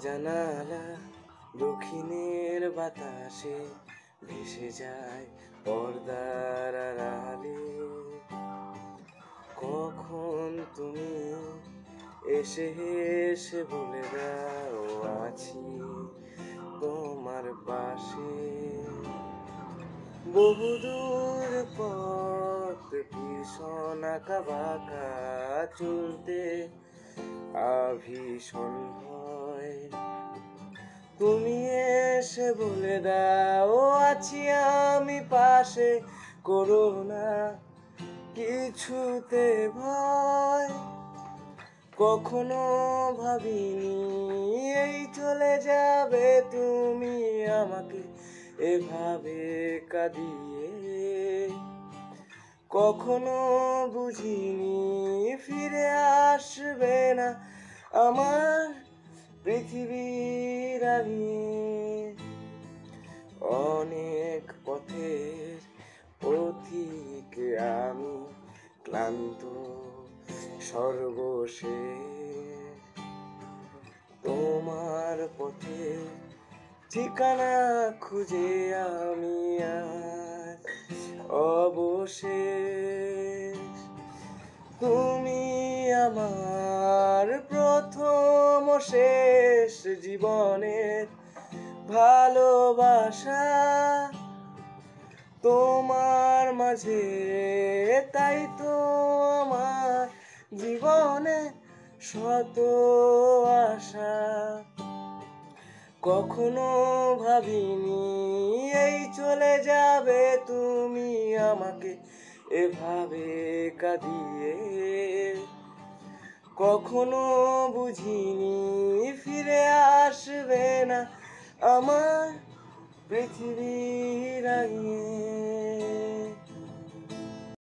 জানালা দক্ষিণের বাতাসে ভেসে যায় পর্দার আড়ালে। কখন তুমি এসে এসে বলে দাও আছি তোমার পাশে। বহুদূর পথ ভীষণ আঁকা বাঁকা চলতে ভীষণ ভয়। তুমি এসে বলে দাও আছি আমি পাশে, করো না কিছুতে ভয়। কখনো ভাবিনি এই চলে যাবে তুমি আমাকে এভাবে কাঁদিয়ে। কখনো বুঝিনি ফিরে আসবে না আমার পৃথিবীর আগে। অনেক পথের পথিক আমি, ক্লান্ত সর্বশেষ। তোমার পথে ঠিকানা খুঁজে আমি আর অবশেষ। তুমি আমার প্রথম ও শেষ জীবনের ভালোবাসা। তোমার মাঝে তাই তো আমার জীবনে শত আশা। কখনো ভাবিনি এই চলে যাবে তুমি আমাকে এভাবে কাঁদিয়ে। কখনো বুঝিনি ফিরে আসবে না আমার পৃথিবীর আগে।